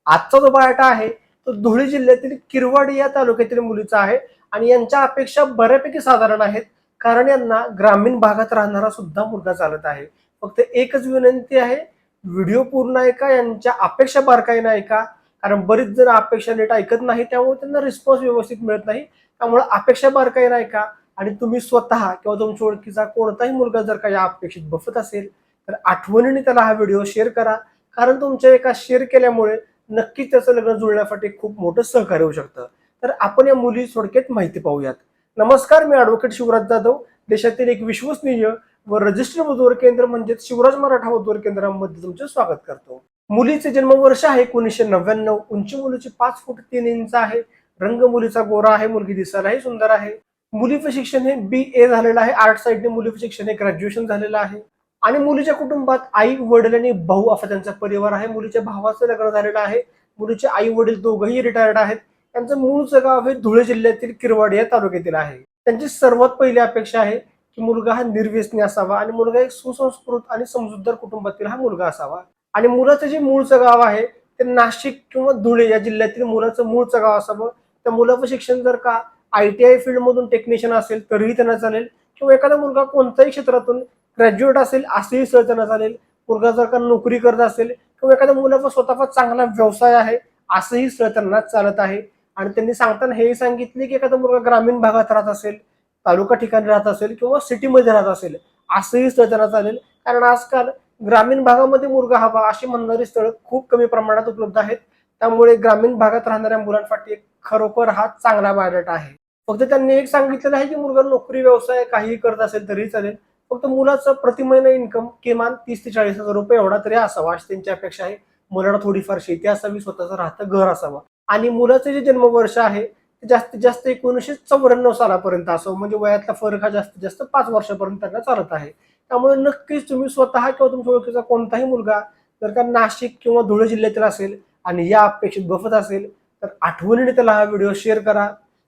आजचा जो बायोडा आहे तो धुळे जिल्ह्यातील किरवाडी या तालुक्यातील मुलीचा आहे आणि यांच्या अपेक्षा बऱ्यापैकी साधारण आहेत, कारण यांना ग्रामीण भागात राहणारा सुद्धा मुलगा चालत आहे. फक्त एकच विनंती आहे, व्हिडिओ पूर्ण ऐका, यांच्या अपेक्षा बारकाईने ऐका, कारण बरीच जण अपेक्षा नीट ऐकत नाही, त्यामुळे त्यांना रिस्पॉन्स व्यवस्थित मिळत नाही. त्यामुळे अपेक्षा बारकाईने ऐका आणि तुम्ही स्वतः किंवा तुमच्या ओळखीचा कोणताही मुलगा जर का या अपेक्षित बसत असेल तर आठवणीने त्याला हा व्हिडिओ शेअर करा, कारण तुमच्या एका शेअर केल्यामुळे नक्कीच त्याचं लग्न जुळण्यासाठी खूप मोठं सहकार्य होऊ शकतं. तर आपण या मुली थोडक्यात माहिती पाहूयात. नमस्कार, मी ॲडव्होकेट शिवराज जाधव, देशातील एक विश्वसनीय व रजिस्टर्ड वधूवर केंद्र म्हणजेच शिवराज मराठा वधूवर केंद्रामध्ये तुमचे स्वागत करतो. मुलीचे जन्मवर्ष आहे 1999, उंची मुलीची 5 फूट 3 इंच आहे, रंग मुलीचा गोरा आहे, मुलगी दिसायलाही सुंदर आहे. मुलीचं शिक्षण हे BA झालेलं आहे, आर्ट साईडने मुलीचं शिक्षण हे ग्रॅज्युएशन झालेलं आहे आणि मुलीच्या कुटुंबात आई वडील आणि भाऊ असा त्यांचा परिवार आहे. मुलीच्या भावाचं लग्न झालेलं आहे. मुलीचे आई वडील दोघंही रिटायर्ड आहेत. त्यांचं मूळचं गाव हे धुळे जिल्ह्यातील किरवाडी या तालुक्यातील आहे. त्यांची सर्वात पहिली अपेक्षा आहे की मुलगा हा निर्व्यसनी असावा आणि मुलगा एक सुसंस्कृत आणि समजूतदार कुटुंबातील हा मुलगा असावा. आणि मुलाचं जे मूळचं गाव आहे ते नाशिक किंवा धुळे या जिल्ह्यातील मुलाचं मूळचं गाव असावं. त्या मुलाचं शिक्षण जर का ITI फील्ड मधून टेक्निशियन असेल तरीही त्यांना चालेल, किंवा एखादा मुलगा कोणत्याही क्षेत्रातून ग्रॅज्युएट असेल असंही सहज त्यांना चालेल. मुलगा जर का नोकरी करत असेल किंवा एखाद्या मुलाचा स्वतःचा चांगला व्यवसाय आहे असंही सहज त्यांना चालत आहे. आणि त्यांनी सांगताना हेही सांगितले की एखादा मुलगा ग्रामीण भागात राहत असेल, तालुका ठिकाणी राहत असेल किंवा सिटीमध्ये राहत असेल असंही स्थळ त्यांना चालेल, कारण आजकाल ग्रामीण भागामध्ये मुलगा हवा अशी म्हणणारी स्थळं खूप कमी प्रमाणात उपलब्ध आहेत. त्यामुळे ग्रामीण भागात राहणाऱ्या मुलांसाठी खरोखर हा चांगला बायोडाटा आहे. फक्त त्यांनी एक सांगितलेलं आहे की मुलगा नोकरी व्यवसाय काही करत असेल तरी चालेल, फक्त मुलाचं प्रति महिना इन्कम किमान 30 ते 40 हजार रुपये एवढा तरी असावा अशी त्यांची अपेक्षा आहे. मुलाला थोडीफार शेती असावी, स्वतःचं राहतं घर असावं आणि मुलाचं जे जन्मवर्ष आहे ते जास्तीत जास्त 1994 सालापर्यंत असावं, म्हणजे वयातला फरक हा जास्तीत जास्त 5 वर्षापर्यंत त्यांना चालत आहे. त्यामुळे नक्कीच तुम्ही स्वतः किंवा तुमच्या ओळखीचा कोणताही मुलगा जर का नाशिक किंवा धुळे जिल्ह्यातील असेल आणि या अपेक्षित बसत असेल तर आठवणीने त्याला हा व्हिडिओ शेअर करा,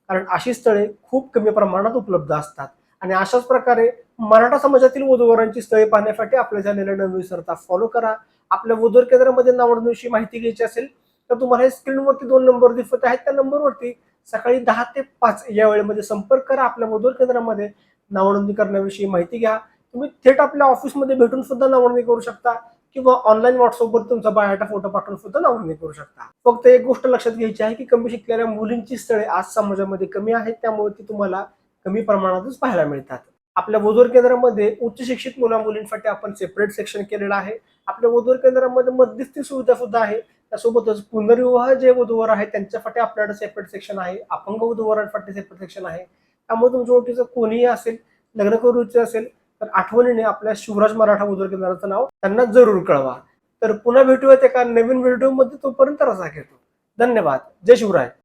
कारण अशी स्थळे खूप कमी प्रमाणात उपलब्ध असतात. आणि अशाच प्रकारे मराठा समाजातील वधूवरांची स्थळे पाहण्यासाठी आपल्या चॅनेलला न विसरता फॉलो करा. आपल्या वधूवर केंद्रामध्ये नावनोंदणीविषयी माहिती घ्यायची असेल तर तुम्हाला स्क्रीनवरती 2 नंबर दिसत आहेत, त्या नंबरवरती सकाळी 10 ते 5 या वेळेमध्ये संपर्क करा. आपल्या वधूवर केंद्रामध्ये नावनोंदणी करण्याविषयी माहिती घ्या. तुम्ही थेट आपल्या ऑफिसमध्ये भेटून सुद्धा नावनोंदणी करू शकता किंवा ऑनलाईन व्हॉट्सअपवर तुमचा बायोडाटा फोटो पाठवून सुद्धा नावनोंदणी करू शकता. फक्त एक गोष्ट लक्षात घ्यायची आहे की कमी शिकलेल्या मुलींची स्थळे आज समाजामध्ये कमी आहेत, त्यामुळे ती तुम्हाला कमी प्रमाणातच पाहायला मिळतात. आपल्या वधूवर केंद्रामध्ये उच्च शिक्षित मुला मुलींसाठी आपण सेपरेट सेक्शन केलेलं आहे. आपल्या वधूवर केंद्रामध्ये मध्यस्थी सुविधा सुद्धा आहे. त्यासोबतच पुनर्विवाह जे वधूवर आहेत त्यांच्यासाठी आपल्याकडे सेपरेट सेक्शन आहे. अपंग वधूवरांसाठी सेपरेट सेक्शन आहे. त्यामुळे तुमच्या ओळखीचं कोणीही असेल, लग्न करू इच्छित असेल तर आठवणीने आपल्या शिवराज मराठा वधूवर केंद्राचं नाव त्यांना जरूर कळवा. तर पुन्हा भेटूयात एका नवीन व्हिडिओमध्ये, तोपर्यंत रजा घेतो. धन्यवाद. जय शिवराय.